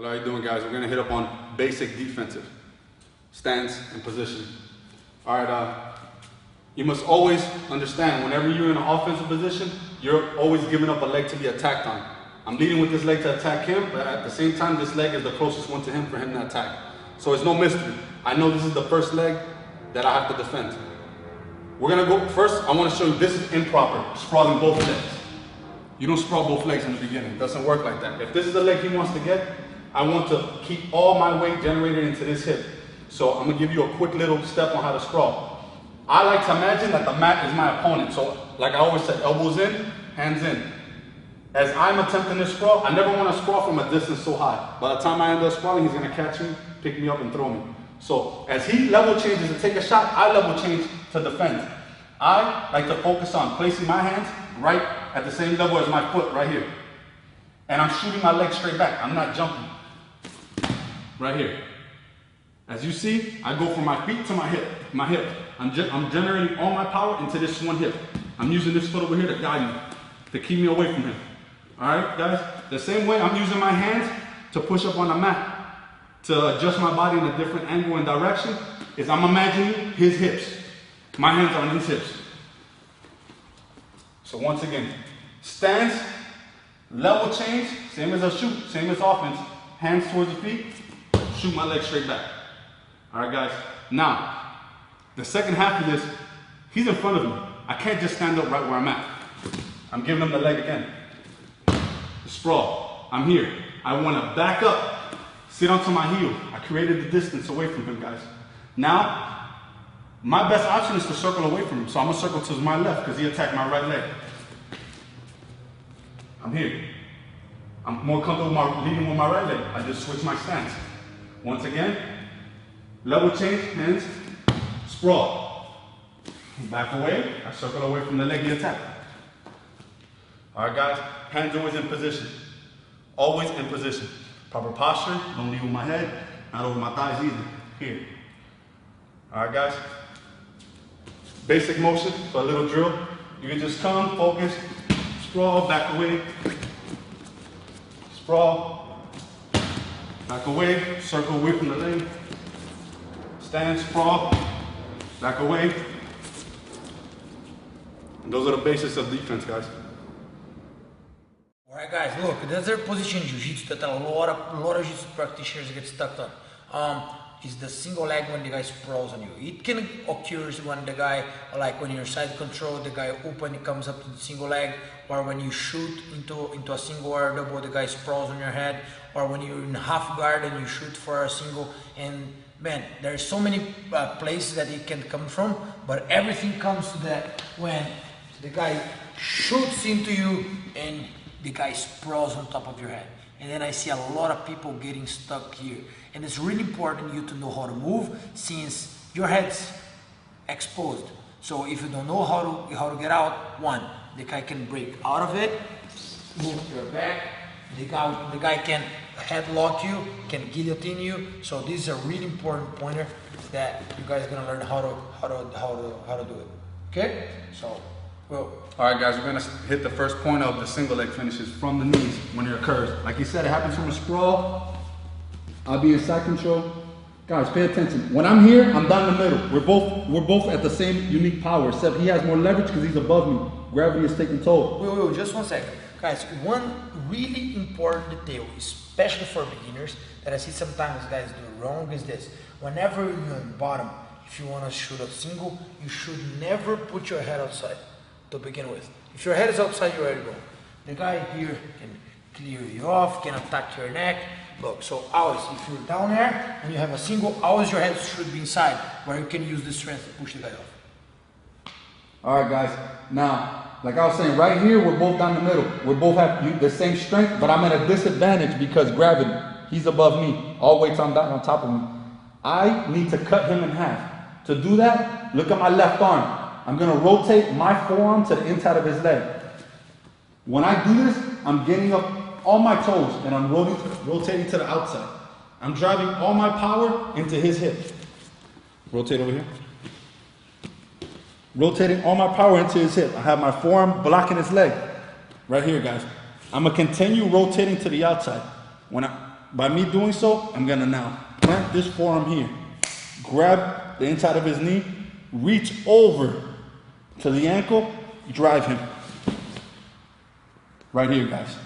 Hello, how you doing, guys? We're gonna hit up on basic defensive stance and position. All right, you must always understand whenever you're in an offensive position, you're always giving up a leg to be attacked on. I'm leading with this leg to attack him, but at the same time, this leg is the closest one to him for him to attack. So it's no mystery. I know this is the first leg that I have to defend. We're gonna go first. I want to show you this is improper, sprawling both legs. You don't sprawl both legs in the beginning. It doesn't work like that. If this is the leg he wants to get, I want to keep all my weight generated into this hip. So I'm gonna give you a quick little step on how to sprawl. I like to imagine that the mat is my opponent. So like I always say, elbows in, hands in. As I'm attempting this sprawl, I never want to sprawl from a distance so high. By the time I end up sprawling, he's gonna catch me, pick me up, and throw me. So as he level changes to take a shot, I level change to defend. I like to focus on placing my hands right at the same level as my foot right here. And I'm shooting my leg straight back. I'm not jumping. Right here. As you see, I go from my feet to my hip. I'm generating all my power into this one hip. I'm using this foot over here to guide me, to keep me away from him. All right, guys? The same way I'm using my hands to push up on the mat, to adjust my body in a different angle and direction, is I'm imagining his hips. My hands are on his hips. So once again, stance, level change, same as a shoot, same as offense. Hands towards the feet, shoot my leg straight back. All right, guys. Now, the second half of this, he's in front of me. I can't just stand up right where I'm at. I'm giving him the leg again. The sprawl. I'm here. I want to back up, sit onto my heel. I created the distance away from him, guys. Now, my best option is to circle away from him. So I'm going to circle to my left because he attacked my right leg. I'm here. I'm more comfortable leading with my right leg. I just switch my stance. Once again, level change, hands, sprawl. Back away, I circle away from the leg he attacked. All right, guys, hands always in position. Always in position. Proper posture, don't lead with my head, not over my thighs either. Here. All right, guys. Basic motion, so a little drill. You can just come, focus, sprawl, back away, sprawl, back away, circle away from the leg, stand, sprawl, back away. And those are the basics of defense, guys. Alright guys, look, that's their position in Jiu-Jitsu that a lot of Jiu-Jitsu practitioners get stuck on. Is the single leg when the guy sprawls on you. It can occur when the guy, like when you're side control, the guy open, he comes up to the single leg, or when you shoot into a single or double, the guy sprawls on your head, or when you're in half guard and you shoot for a single. And man, there's so many places that it can come from, but everything comes to that when the guy shoots into you and the guy sprawls on top of your head. And then I see a lot of people getting stuck here. And it's really important you to know how to move since your head's exposed. So if you don't know how to get out, one, the guy can break out of it, move your back, the guy can headlock you, can guillotine you. So this is a really important pointer that you guys are gonna learn how to do it. Okay? So well. All right, guys, we're gonna hit the first point of the single leg finishes from the knees when it occurs. Like he said, it happens from a sprawl. I'll be in side control. Guys, pay attention. When I'm here, I'm down the middle. We're both at the same unique power, except he has more leverage because he's above me. Gravity is taking toll. Wait, just 1 second. Guys, one really important detail, especially for beginners, that I see sometimes guys do wrong is this. Whenever you're on bottom, if you want to shoot a single, you should never put your head outside to begin with. If your head is outside, you're already wrong. The guy here can clear you off, can attack your neck. Look, so always, if you're down there and you have a single, always your head should be inside, where you can use the strength to push the guy off. All right, guys. Now, like I was saying, right here, we're both down the middle. We both have the same strength, but I'm at a disadvantage because gravity. He's above me. All weight's on top of me. I need to cut him in half. To do that, look at my left arm. I'm gonna rotate my forearm to the inside of his leg. When I do this, I'm getting up all my toes and I'm rotating to the outside. I'm driving all my power into his hip. Rotate over here. Rotating all my power into his hip. I have my forearm blocking his leg. Right here, guys. I'm gonna continue rotating to the outside. by me doing so, I'm gonna now plant this forearm here, grab the inside of his knee, reach over to the ankle, drive him. Right here, guys.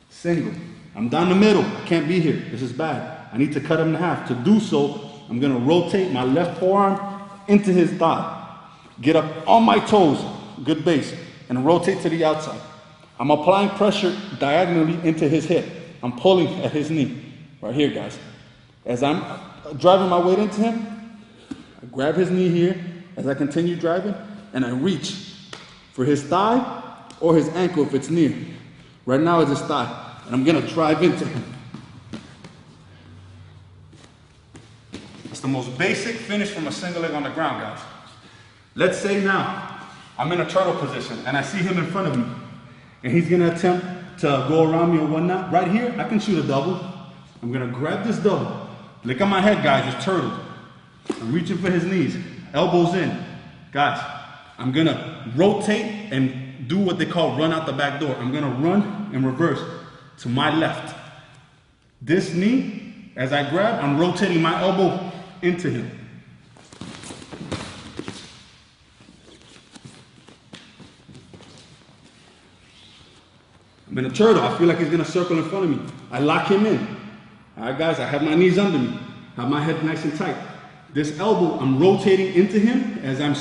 Single. I'm down the middle. I can't be here. This is bad. I need to cut him in half. To do so, I'm gonna rotate my left forearm into his thigh. Get up on my toes, good base, and rotate to the outside. I'm applying pressure diagonally into his hip. I'm pulling at his knee. Right here, guys. As I'm driving my weight into him, I grab his knee here as I continue driving, and I reach for his thigh or his ankle if it's near. Right now it's his thigh. And I'm gonna drive into him. It's the most basic finish from a single leg on the ground, guys. Let's say now, I'm in a turtle position and I see him in front of me and he's gonna attempt to go around me or whatnot. Right here, I can shoot a double. I'm gonna grab this double. Look at my head, guys, it's turtle. I'm reaching for his knees, elbows in. Guys, I'm gonna rotate and do what they call run out the back door. I'm gonna run in reverse to my left. This knee, as I grab, I'm rotating my elbow into him. I'm in a turtle. I feel like he's gonna circle in front of me. I lock him in. All right, guys, I have my knees under me. Have my head nice and tight. This elbow, I'm rotating into him as I'm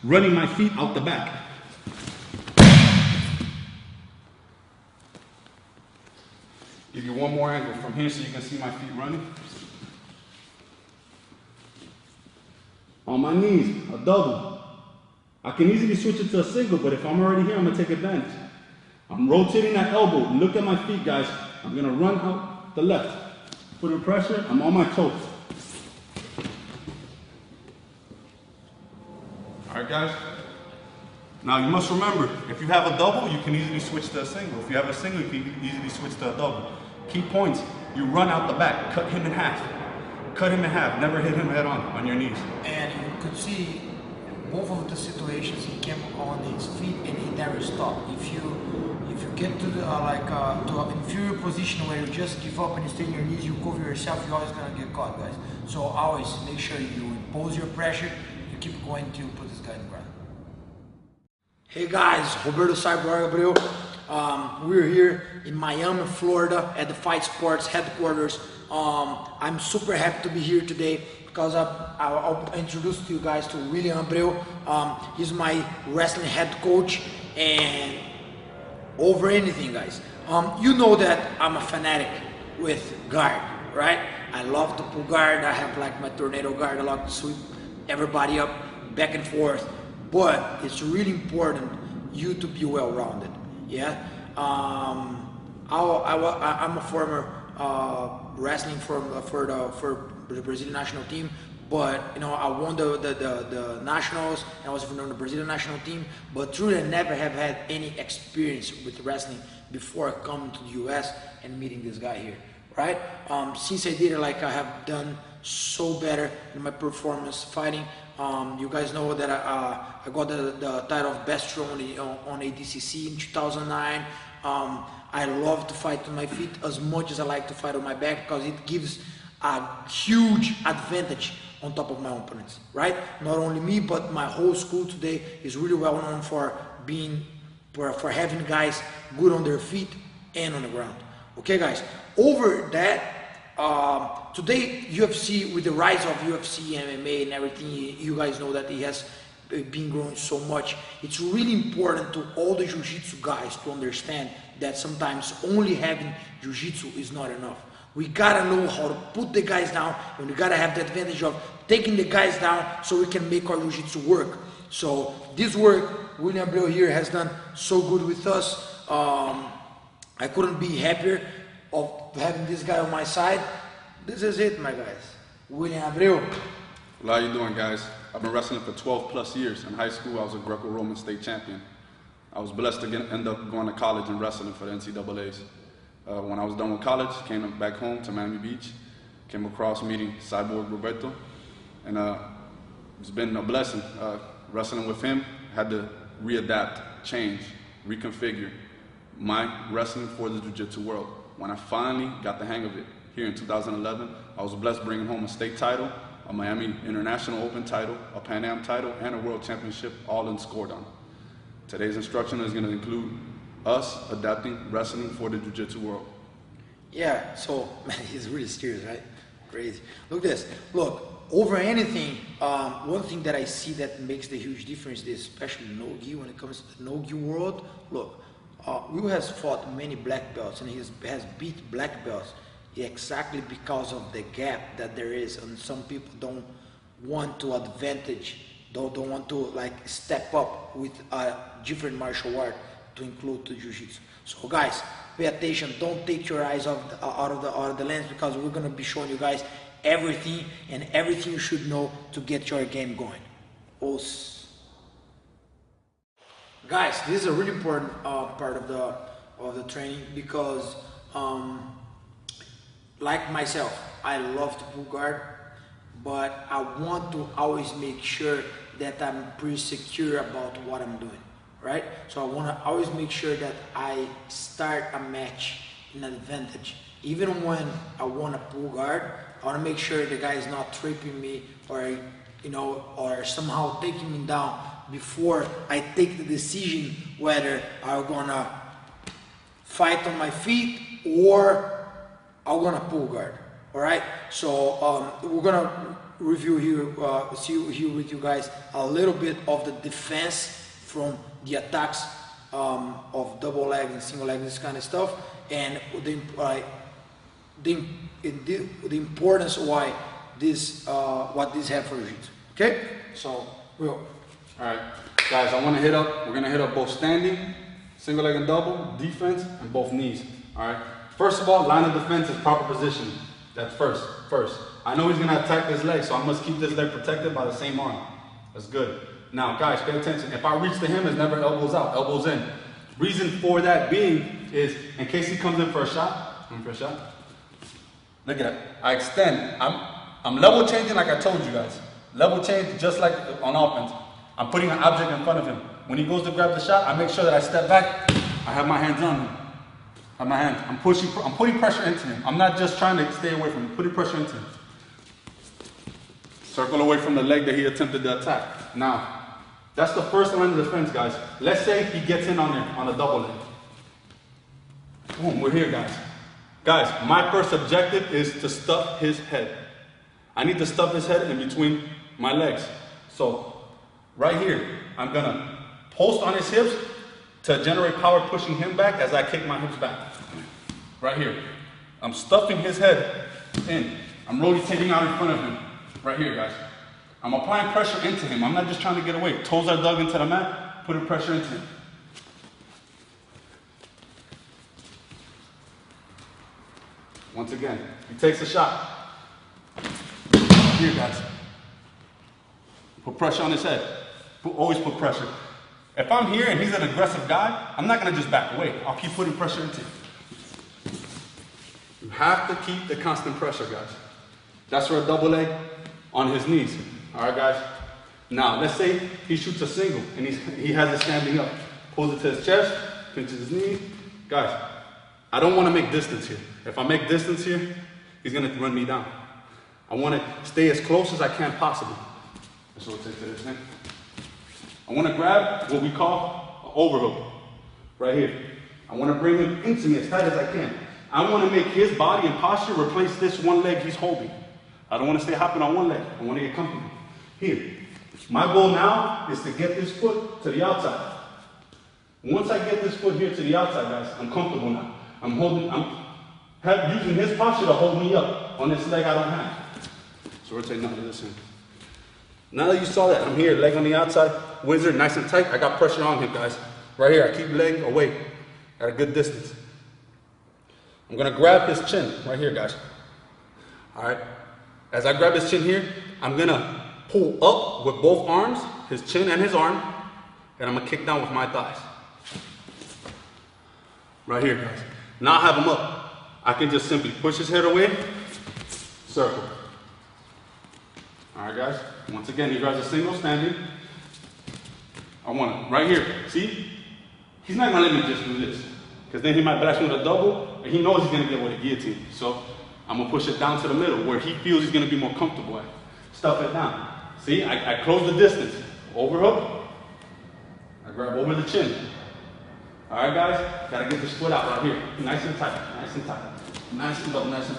running my feet out the back. Give you one more angle from here so you can see my feet running. On my knees, a double. I can easily switch it to a single, but if I'm already here, I'm gonna take advantage. I'm rotating that elbow. Look at my feet, guys. I'm gonna run out the left. Putting pressure, I'm on my toes. All right, guys. Now you must remember, if you have a double, you can easily switch to a single. If you have a single, you can easily switch to a double. Key points, you run out the back, cut him in half. Cut him in half, never hit him head on your knees. And you could see both of the situations, he came on his feet and he never stopped. If you get to the to an inferior position where you just give up and you stay on your knees, you cover yourself, you're always gonna get caught, guys. So always make sure you impose your pressure, you keep going to put this guy in the ground. Hey guys, Roberto Cyborg Abreu. We're here in Miami, Florida at the Fight Sports headquarters. I'm super happy to be here today because I'll introduce to you guys to William Abreu. He's my wrestling head coach, and over anything, guys. You know that I'm a fanatic with guard, right? I love to pull guard. I have like my tornado guard. I like to sweep everybody up back and forth. But it's really important you to be well-rounded. Yeah, I'm a former wrestling for the Brazilian national team, but you know I won the nationals. And I was on the Brazilian national team, but truly I never have had any experience with wrestling before coming to the U.S. and meeting this guy here. Right? Since I did it, like I have done so better in my performance fighting. You guys know that I got the title of best throw on ADCC in 2009. I love to fight on my feet as much as I like to fight on my back because it gives a huge advantage on top of my opponents, right? Not only me, but my whole school today is really well known for having guys good on their feet and on the ground. Okay, guys. Over that. Today, UFC, with the rise of UFC, MMA and everything, you guys know that it has been growing so much. It's really important to all the jiu-jitsu guys to understand that sometimes only having jiu-jitsu is not enough. We gotta know how to put the guys down, and we gotta have the advantage of taking the guys down so we can make our jiu-jitsu work. So this work, William Abreu here has done so good with us. I couldn't be happier of having this guy on my side. This is it, my guys. William Abreu. Well, how you doing, guys? I've been wrestling for 12 plus years. In high school, I was a Greco-Roman state champion. I was blessed to end up going to college and wrestling for the NCAAs. When I was done with college, came back home to Miami Beach, came across meeting Cyborg Roberto, and it's been a blessing. Wrestling with him, had to readapt, change, reconfigure my wrestling for the jiu-jitsu world. When I finally got the hang of it here in 2011, I was blessed bringing home a state title, a Miami International Open title, a Pan Am title, and a World Championship, all in scored on. Today's instruction is going to include us adapting wrestling for the jiu-jitsu world. Yeah, so man, he's really serious, right? Crazy. Look at this. Look, over anything, one thing that I see that makes the huge difference is especially no-gi when it comes to the no-gi world. Look, Will has fought many black belts and he has beat black belts exactly because of the gap that there is, and some people don't want to don't want to like step up with a different martial art to include the jiu-jitsu. So guys, pay attention, don't take your eyes out of the lens, because we're going to be showing you guys everything you should know to get your game going. Guys, this is a really important part of the training, because like myself, I love to pull guard, but I want to always make sure that I'm pretty secure about what I'm doing, right? So I want to always make sure that I start a match in advantage. Even when I want to pull guard, I want to make sure the guy is not tripping me or, or somehow taking me down before I take the decision whether I'm gonna fight on my feet or I'm gonna pull guard. All right. So we're gonna review here, see here with you guys a little bit of the defense from the attacks of double leg and single leg, this kind of stuff, and the importance why this what this have for jiu-jitsu. Okay. So we'll. All right, guys, we're gonna hit up both standing, single leg and double, defense, and both knees. All right. First of all, line of defense is proper positioning. That's first. I know he's gonna attack this leg, so I must keep this leg protected by the same arm. That's good. Now, guys, pay attention. If I reach to him, it's never elbows out, elbows in. Reason for that being is, in case he comes in for a shot, look at that. I extend. I'm level changing like I told you guys. Level change just like on offense. I'm putting an object in front of him. When he goes to grab the shot, I make sure that I step back. I have my hands on him. I'm putting pressure into him. I'm not just trying to stay away from him, putting pressure into him. Circle away from the leg that he attempted to attack. Now, that's the first line of defense, guys. Let's say he gets in on a double leg. Boom, we're here, guys. Guys, my first objective is to stuff his head. I need to stuff his head in between my legs. So, right here, I'm gonna post on his hips to generate power, pushing him back as I kick my hips back. Right here. I'm stuffing his head in. I'm rotating out in front of him. Right here, guys. I'm applying pressure into him. I'm not just trying to get away. Toes are dug into the mat, putting pressure into him. Once again, he takes a shot. Here, guys. Put pressure on his head. Always put pressure. If I'm here and he's an aggressive guy, I'm not going to just back away. I'll keep putting pressure into him. You have to keep the constant pressure, guys. That's for a double leg on his knees. All right, guys? Now, let's say he shoots a single and he has it standing up. Pulls it to his chest, pinches his knee. Guys, I don't want to make distance here. If I make distance here, he's going to run me down. I want to stay as close as I can possibly. Let's rotate to this thing. I want to grab what we call an overhook. Right here. I want to bring him into me as tight as I can. I want to make his body and posture replace this one leg he's holding. I don't want to stay hopping on one leg. I want to get comfortable. Here. My goal now is to get this foot to the outside. Once I get this foot here to the outside, guys, I'm comfortable now. I'm using his posture to hold me up on this leg I don't have. So rotate now to this end. Now that you saw that, I'm here, leg on the outside, wizard, nice and tight. I got pressure on him, guys. Right here, I keep leg away at a good distance. I'm gonna grab his chin, right here, guys. All right. As I grab his chin here, I'm gonna pull up with both arms, his chin and his arm, and I'm gonna kick down with my thighs. Right here, guys. Now I have him up. I can just simply push his head away, circle. All right, guys. Once again, he grabs a single standing. I want him right here. See? He's not gonna let me just do this. because then he might blast me with a double, and he knows he's gonna get with a guillotine. So I'm gonna push it down to the middle where he feels he's gonna be more comfortable at. Stuff it down. See, I close the distance. Overhook, I grab over the chin. All right, guys, gotta get the split out right here. Nice and tight, nice and tight. Nice and low, nice and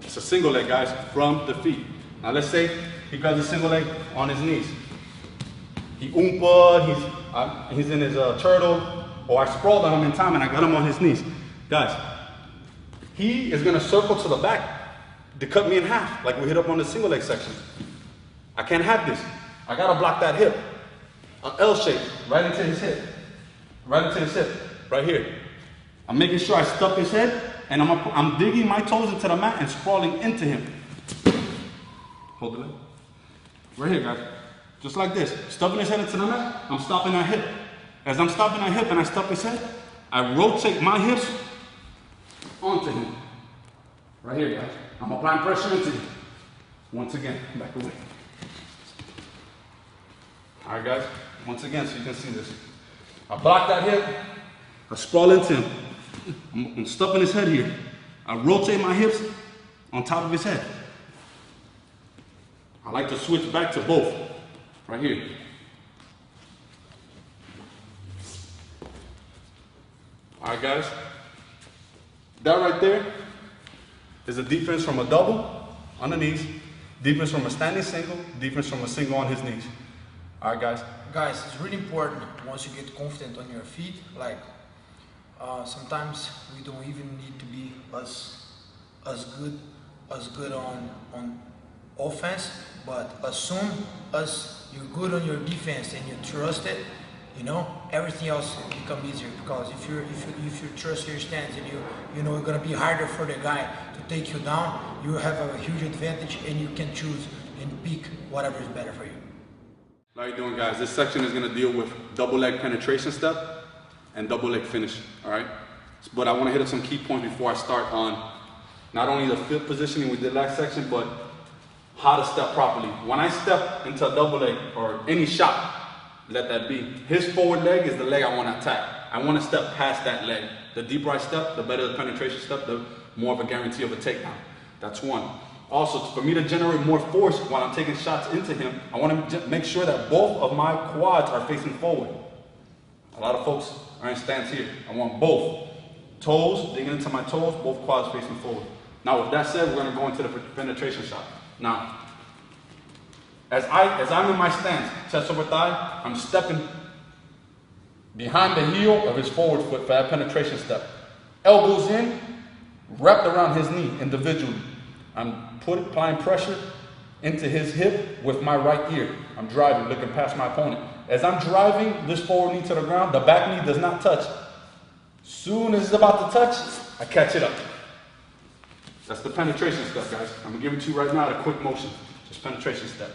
It's a single leg, guys, from the feet. Now let's say he grabs a single leg on his knees. He oompa, he's in his turtle, or I sprawled on him in time and I got him on his knees. Guys, he is gonna circle to the back to cut me in half, like we hit up on the single leg section. I can't have this. I gotta block that hip. An L shape, right into his hip. Right into his hip, right here. I'm making sure I stuff his head, and I'm digging my toes into the mat and sprawling into him. Hold the leg. Right here, guys. Just like this. Stuffing his head into the mat, I'm stopping that hip. As I'm stopping that hip and I stuff his head, I rotate my hips onto him. Right here, guys. I'm applying pressure into him. Once again, back away. All right, guys. Once again, so you can see this. I block that hip. I sprawl into him. I'm stuffing his head here. I rotate my hips on top of his head. I like to switch back to both. Right here. All right, guys. That right there is a defense from a double on the knees, defense from a standing single, defense from a single on his knees. All right, guys. Guys, it's really important once you get confident on your feet. Like sometimes we don't even need to be as good on offense, but as soon as you're good on your defense and you trust it, you know, everything else become easier. Because if you trust your stance and you know it's gonna be harder for the guy to take you down, you have a huge advantage and you can choose and pick whatever is better for you. How you doing, guys? This section is gonna deal with double leg penetration step and double leg finish, all right? But I wanna hit up some key points before I start on not only the foot positioning we did last section, but how to step properly. When I step into a double leg or any shot, let that be. His forward leg is the leg I wanna attack. I wanna step past that leg. The deeper I step, the better the penetration step, the more of a guarantee of a takedown. That's one. Also, for me to generate more force while I'm taking shots into him, I want to make sure that both of my quads are facing forward. A lot of folks are in stance here. I want both. Toes, digging into my toes, both quads facing forward. Now, with that said, we're going to go into the penetration shot. Now, as I'm in my stance, chest over thigh, I'm stepping behind the heel of his forward foot for that penetration step. Elbows in, wrapped around his knee individually. I'm applying pressure into his hip with my right ear. I'm driving, looking past my opponent. As I'm driving this forward knee to the ground, the back knee does not touch. Soon as it's about to touch, I catch it up. That's the penetration step, guys. I'm gonna give it to you right now at a quick motion. Just penetration step.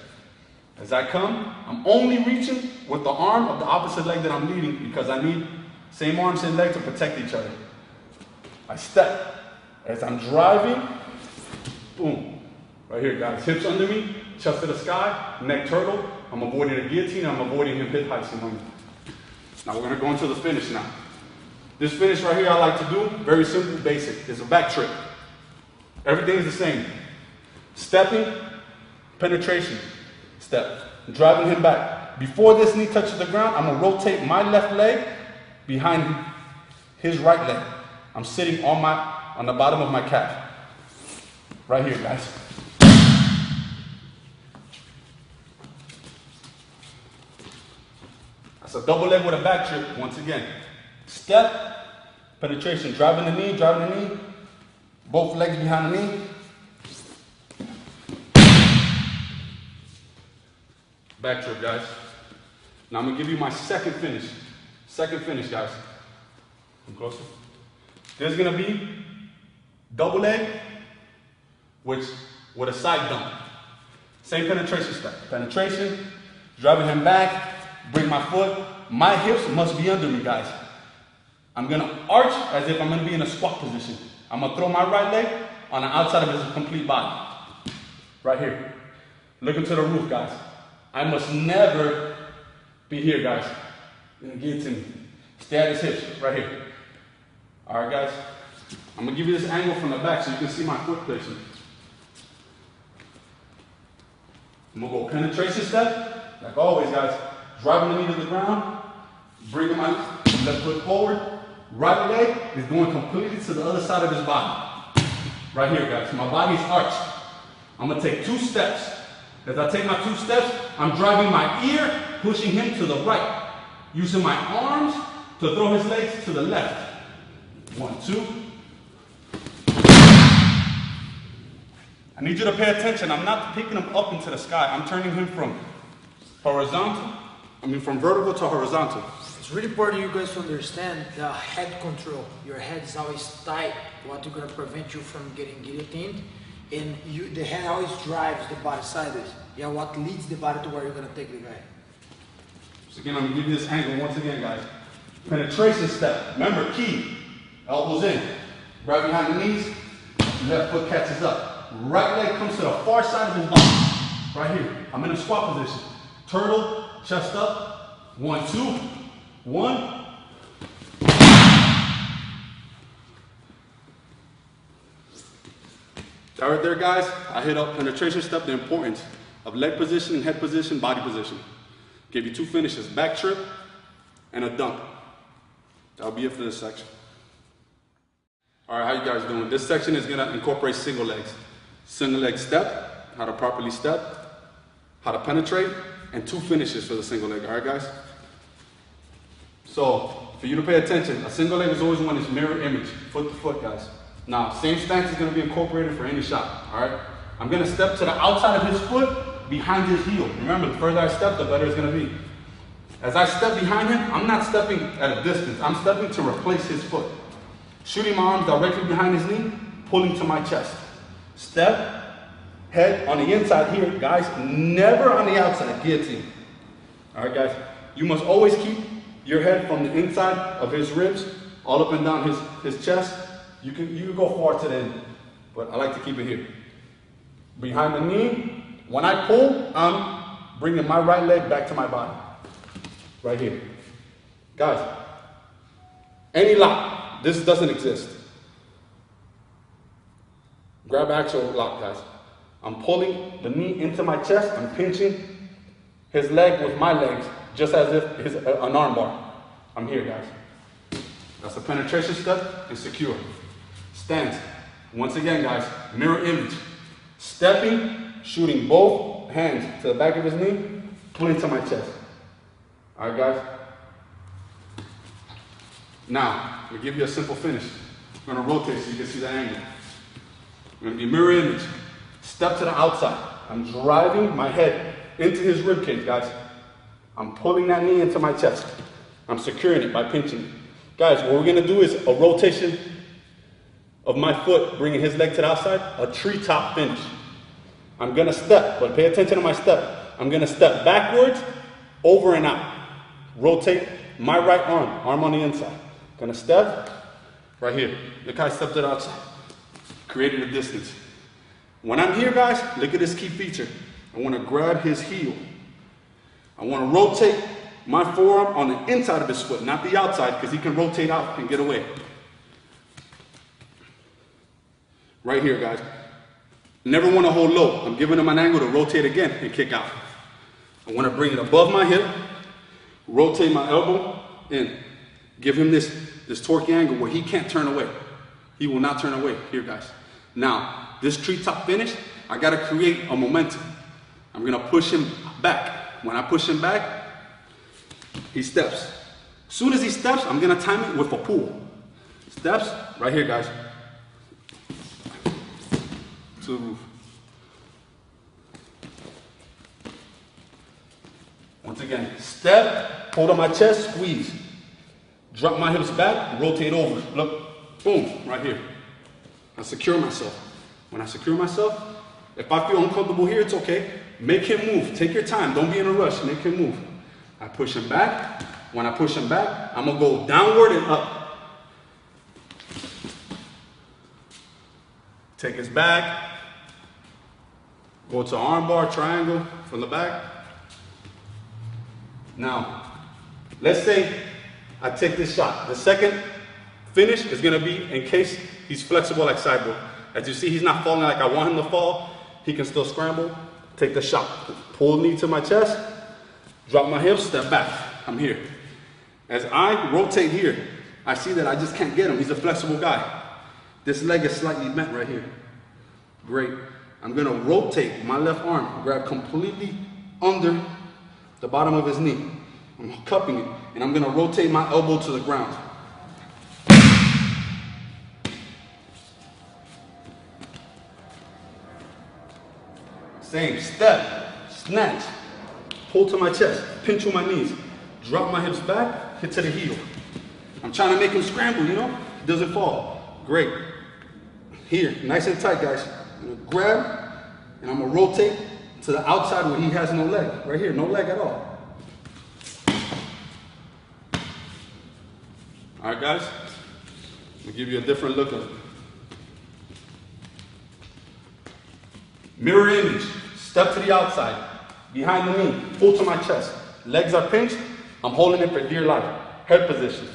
As I come, I'm only reaching with the arm of the opposite leg that I'm leading because I need same arm, same leg to protect each other. I step. As I'm driving, boom. Right here, guys. Hips under me, chest to the sky, neck turtle. I'm avoiding a guillotine. I'm avoiding him hip heights. Now we're going to go into the finish now. This finish right here I like to do, very simple, basic. It's a back trip. Everything is the same. Stepping, penetration, step. Driving him back. Before this knee touches the ground, I'm going to rotate my left leg behind his right leg. I'm sitting on the bottom of my calf. Right here, guys. That's a double leg with a back trip, once again. Step, penetration, driving the knee, both legs behind the knee. Back trip, guys. Now I'm gonna give you my second finish. Second finish, guys. Come closer. There's gonna be double leg, with a side dump. Same penetration step. Penetration, driving him back, bring my foot. My hips must be under me, guys. I'm gonna arch as if I'm gonna be in a squat position. I'm gonna throw my right leg on the outside of his complete body. Right here. Looking to the roof, guys. I must never Be here, guys. Gonna guillotine. Stay at his hips, right here. All right, guys. I'm gonna give you this angle from the back so you can see my foot placement. I'm gonna go penetration step, like always, guys. Driving the knee to the ground, bringing my left foot forward. Right leg is going completely to the other side of his body. Right here, guys. My body's arched. I'm gonna take 2 steps. As I take my 2 steps, I'm driving my ear, pushing him to the right. Using my arms to throw his legs to the left. 1, 2. I need you to pay attention. I'm not picking him up into the sky. I'm turning him from from vertical to horizontal. It's really important you guys to understand the head control. Your head is always tight, what is going to prevent you from getting guillotined. And the head always drives the body sideways. Yeah, what leads the body to where you're going to take the guy. So again, I'm going to give you this angle once again, guys. Penetration step. Remember, key. Elbows in. Grab behind the knees. Left foot catches up. Right leg comes to the far side of his body. Right here. I'm in a squat position. Turtle, chest up. 1, 2. 1. All right there, guys. I hit up penetration step, the importance of leg position, head position, body position. Gave you 2 finishes, back trip and a dunk. That'll be it for this section. All right, how you guys doing? This section is gonna incorporate single legs. Single leg step, how to properly step, how to penetrate, and 2 finishes for the single leg, all right, guys? So, for you to pay attention, a single leg is always one is mirror image, foot to foot, guys. Now, same stance is gonna be incorporated for any shot, all right? I'm gonna step to the outside of his foot, behind his heel. Remember, the further I step, the better it's gonna be. As I step behind him, I'm not stepping at a distance. I'm stepping to replace his foot. Shooting my arms directly behind his knee, pulling to my chest. Step, head on the inside here, guys, never on the outside, guillotine. All right, guys, you must always keep your head from the inside of his ribs, all up and down his chest. You can go far to the end, but I like to keep it here. Behind the knee, when I pull, I'm bringing my right leg back to my body. Right here. Guys, any lock, this doesn't exist. Grab actual lock, guys. I'm pulling the knee into my chest. I'm pinching his leg with my legs, just as if an arm bar. I'm here, guys. That's a penetration step and secure. Stance. Once again, guys, mirror image. Stepping, shooting both hands to the back of his knee, pulling to my chest. All right, guys. Now, we'll give you a simple finish. I'm gonna rotate so you can see the angle. I'm gonna be mirror image. Step to the outside. I'm driving my head into his rib cage, guys. I'm pulling that knee into my chest. I'm securing it by pinching it. Guys, what we're gonna do is a rotation of my foot, bringing his leg to the outside, a treetop finish. I'm gonna step, but pay attention to my step. I'm gonna step backwards, over and out. Rotate my right arm on the inside. Gonna step right here. Look how I stepped to the outside. Created a distance. When I'm here, guys, look at this key feature. I wanna grab his heel. I wanna rotate my forearm on the inside of his foot, not the outside, because he can rotate out and get away. Right here, guys. Never wanna hold low. I'm giving him an angle to rotate again and kick out. I wanna bring it above my hip, rotate my elbow in. Give him this torquey angle where he can't turn away. He will not turn away. Here, guys. Now, this treetop finish, I gotta create a momentum. I'm gonna push him back. When I push him back, he steps. As soon as he steps, I'm gonna time it with a pull. Steps, right here, guys. To the roof. Once again, step, hold on my chest, squeeze. Drop my hips back, rotate over. Look, boom, right here. I secure myself. When I secure myself, if I feel uncomfortable here, it's okay. Make him move. Take your time. Don't be in a rush. Make him move. I push him back. When I push him back, I'm going to go downward and up. Take his back. Go to arm bar, triangle from the back. Now, let's say I take this shot. The second finish is gonna be in case he's flexible like Cyborg. As you see, he's not falling like I want him to fall. He can still scramble, take the shot. Pull the knee to my chest, drop my hips, step back. I'm here. As I rotate here, I see that I just can't get him. He's a flexible guy. This leg is slightly bent right here. Great. I'm gonna rotate my left arm, grab completely under the bottom of his knee. I'm cupping it, and I'm gonna rotate my elbow to the ground. Same, step, snatch, pull to my chest, pinch with my knees, drop my hips back, hit to the heel. I'm trying to make him scramble, you know? He doesn't fall. Great. Here, nice and tight, guys. I'm gonna grab, and I'm gonna rotate to the outside where he has no leg. Right here, no leg at all. All right, guys? I'm gonna give you a different look of it. Mirror image, step to the outside, behind the knee, pull to my chest. Legs are pinched, I'm holding it for dear life. Head position.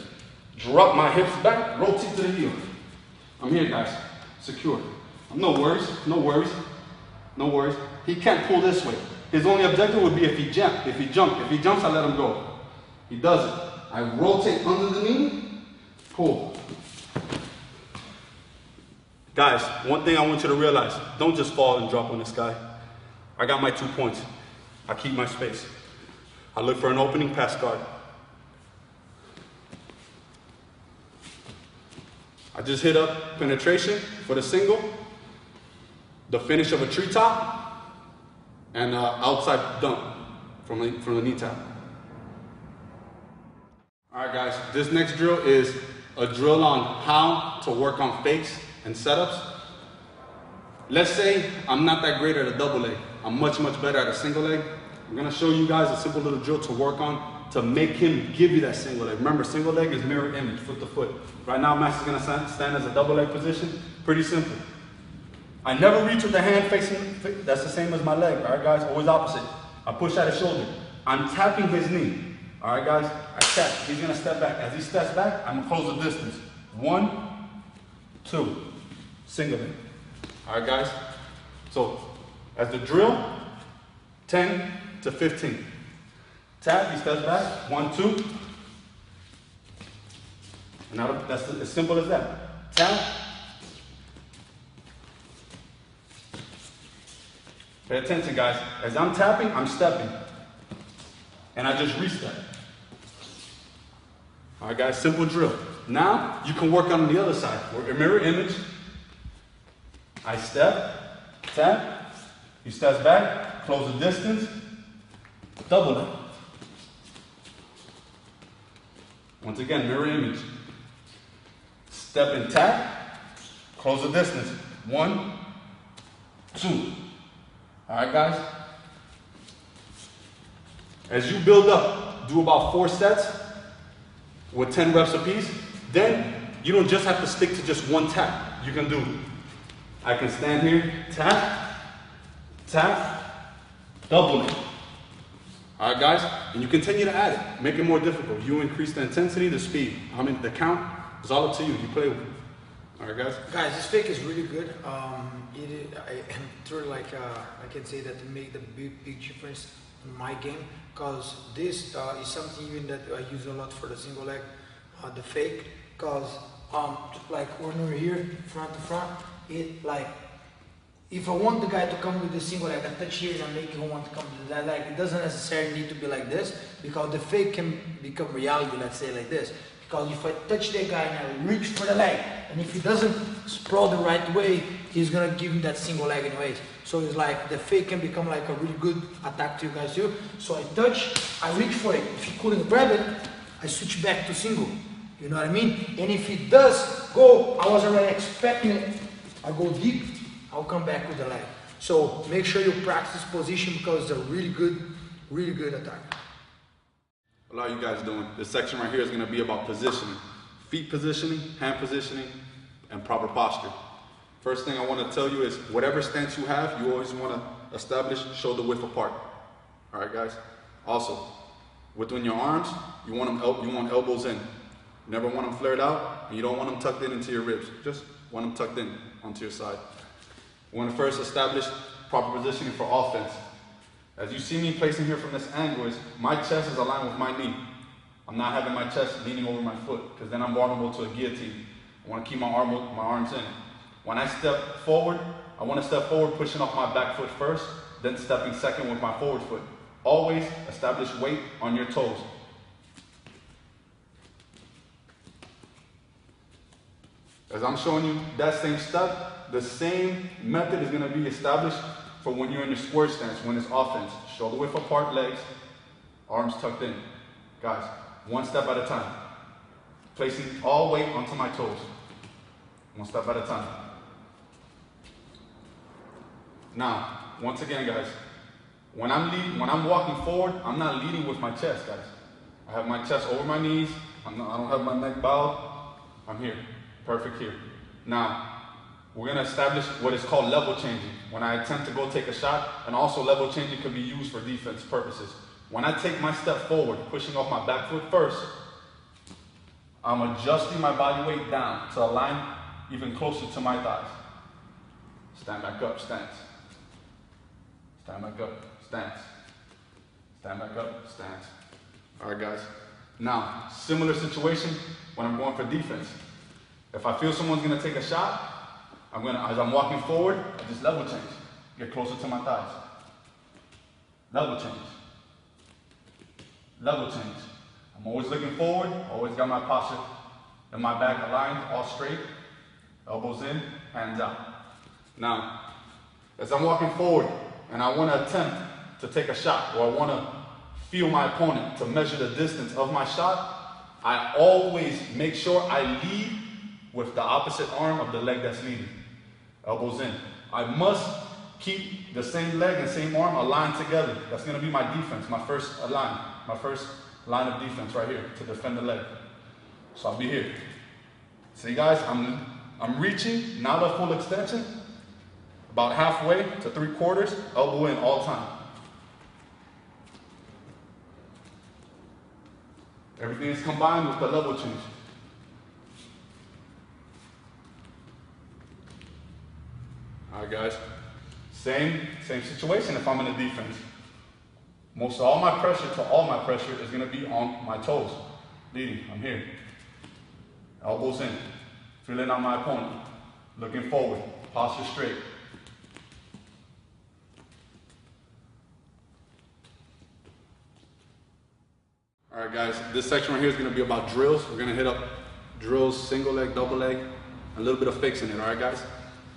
Drop my hips back, rotate to the heel. I'm here, guys. Secure. No worries, no worries, no worries. He can't pull this way. His only objective would be if he jumps. If he jumps, I let him go. He doesn't. I rotate under the knee, pull. Guys, one thing I want you to realize, don't just fall and drop on this guy. I got my 2 points. I keep my space. I look for an opening, pass guard. I just hit up penetration for the single, the finish of a treetop, and outside dunk from the knee tap. All right, guys, this next drill is a drill on how to work on fakes and setups. Let's say I'm not that great at a double leg. I'm much, much better at a single leg. I'm gonna show you guys a simple little drill to work on to make him give you that single leg. Remember, single leg is mirror image, foot to foot. Right now, Max is gonna stand as a double leg position. Pretty simple. I never reach with the hand facing, that's the same as my leg, all right, guys? Always opposite. I push at his shoulder. I'm tapping his knee. All right, guys, I tap. He's gonna step back. As he steps back, I'm gonna close the distance. 1, 2, single leg. All right, guys? So, as the drill, 10 to 15. Tap, he steps back, 1, 2. Now that's as simple as that. Tap. Pay attention, guys. As I'm tapping, I'm stepping. And I just re-step. All right, guys, simple drill. Now, you can work on the other side. Work a mirror image. I step, tap, he steps back, close the distance, double it. Once again, mirror image. Step and tap, close the distance. 1, 2. All right, guys? As you build up, do about 4 sets with 10 reps apiece. Then you don't just have to stick to just one tap. You can do, I can stand here, tap, tap, double it. All right, guys? And you continue to add it. Make it more difficult. You increase the intensity, the speed. I mean, the count is all up to you. You play with it. All right, guys? Guys, this fake is really good. I can say that it made the big difference in my game, because this is something even that I use a lot for the single leg, the fake, because like when we're here, front to front, it like, if I want the guy to come with the single leg, I touch here and I make him want to come to that leg. It doesn't necessarily need to be like this, because the fake can become reality, let's say like this. Because if I touch the guy and I reach for the leg, and if he doesn't sprawl the right way, he's gonna give him that single leg anyways. So it's like the fake can become like a really good attack to you guys too. So I touch, I reach for it. If he couldn't grab it, I switch back to single. You know what I mean? And if he does go, I was already expecting it, I go deep, I'll come back with the leg. So make sure you practice position, because it's a really good attack. A lot of you guys doing. This section right here is going to be about positioning. Feet positioning, hand positioning, and proper posture. First thing I want to tell you is whatever stance you have, you always want to establish shoulder width apart. All right, guys? Also, Within your arms, you want elbows in. You never want them flared out, and you don't want them tucked in into your ribs. Just want them tucked in onto your side. We want to first establish proper positioning for offense. As you see me placing here from this angle, is my chest is aligned with my knee. I'm not having my chest leaning over my foot, because then I'm vulnerable to a guillotine. I want to keep my arms in. When I step forward, I want to step forward pushing off my back foot first, then stepping second with my forward foot. Always establish weight on your toes. As I'm showing you that same step, the same method is going to be established for when you're in your square stance, when it's offense. Shoulder width apart, legs, arms tucked in. Guys, one step at a time. Placing all weight onto my toes. One step at a time. Now, once again, guys, when I'm walking forward, I'm not leading with my chest, guys. I have my chest over my knees. I don't have my neck bowed. I'm here. Perfect here. Now, we're going to establish what is called level changing. When I attempt to go take a shot, and also level changing can be used for defense purposes. When I take my step forward, pushing off my back foot first, I'm adjusting my body weight down to align even closer to my thighs. Stand back up, stance. Stand back up, stance. Stand back up, stance. All right, guys. Now, similar situation when I'm going for defense. If I feel someone's going to take a shot, as I'm walking forward, I just level change. Get closer to my thighs. Level change. Level change. I'm always looking forward, always got my posture and my back aligned, all straight. Elbows in, hands out. Now, as I'm walking forward and I want to attempt to take a shot, or I want to feel my opponent to measure the distance of my shot, I always make sure I lead with the opposite arm of the leg that's leading. Elbows in. I must keep the same leg and same arm aligned together. That's going to be my defense, my first line of defense right here to defend the leg. So I'll be here. See, guys, I'm reaching, not a full extension, about halfway to 3/4, elbow in all time. Everything is combined with the level change. All right, guys. Same situation if I'm in the defense. Most of all my pressure is going to be on my toes. Leading, I'm here. Elbows in. Feeling out my opponent. Looking forward. Posture straight. All right, guys. This section right here is going to be about drills. We're going to hit up drills, single leg, double leg, a little bit of fakes in it. All right, guys.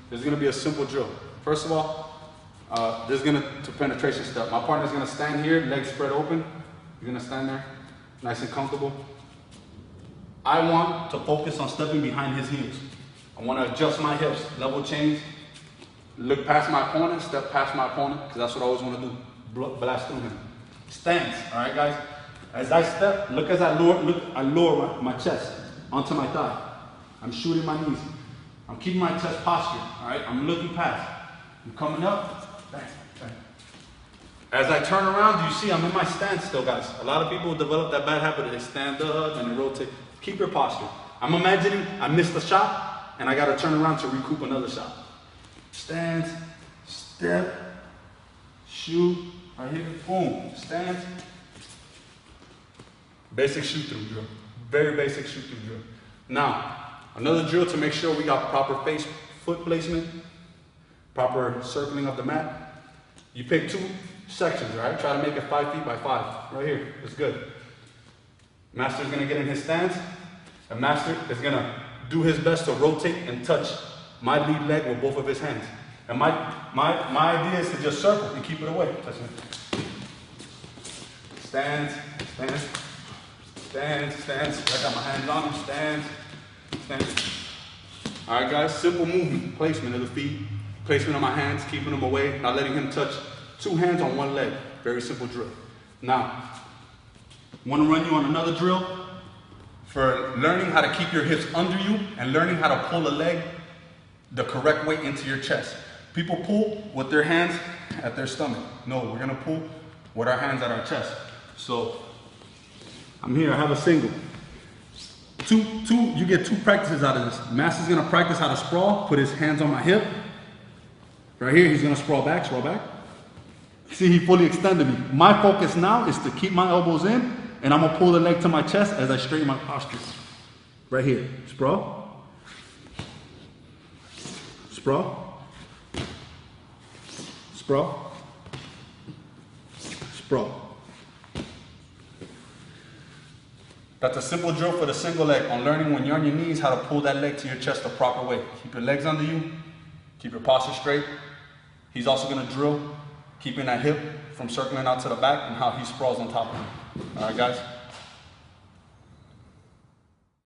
This is going to be a simple drill. First of all, this is going to penetration step. My partner's going to stand here, legs spread open. You're going to stand there, nice and comfortable. I want to focus on stepping behind his heels. I want to adjust my hips, level change, look past my opponent, step past my opponent, because that's what I always want to do, blast through him. Stance, all right, guys? As I step, look as I lower my chest onto my thigh. I'm shooting my knees. I'm keeping my chest posture, all right? I'm looking past. I'm coming up, bang, bang. As I turn around, you see I'm in my stance still, guys. A lot of people develop that bad habit. They stand up and they rotate. Keep your posture. I'm imagining I missed a shot and I got to turn around to recoup another shot. Stance, step, shoot, right here, boom, stance. Basic shoot through drill. Very basic shoot through drill. Now, another drill to make sure we got proper foot placement, proper circling of the mat. You pick 2 sections, right? Try to make it 5 feet by 5. Right here, it's good. Master's gonna get in his stance, and Master is gonna do his best to rotate and touch my lead leg with both of his hands. And my idea is to just circle and keep it away. Touch it. Stands, stands, stands, stands. I got my hands on him, stands, stands. All right, guys, simple movement, placement of the feet, placement of my hands, keeping them away, not letting him touch 2 hands on 1 leg. Very simple drill. Now, I want to run you on another drill for learning how to keep your hips under you and learning how to pull a leg the correct way into your chest. People pull with their hands at their stomach. No, we're going to pull with our hands at our chest. So I'm here, I have a single. You get 2 practices out of this. Master's gonna practice how to sprawl, put his hands on my hip. Right here, he's gonna sprawl back, sprawl back. See, he fully extended me. My focus now is to keep my elbows in, and I'm gonna pull the leg to my chest as I straighten my posture. Right here, sprawl. Sprawl. Sprawl. Sprawl. That's a simple drill for the single leg on learning when you're on your knees how to pull that leg to your chest the proper way. Keep your legs under you, keep your posture straight. He's also gonna drill, keeping that hip from circling out to the back and how he sprawls on top of him. All right, guys?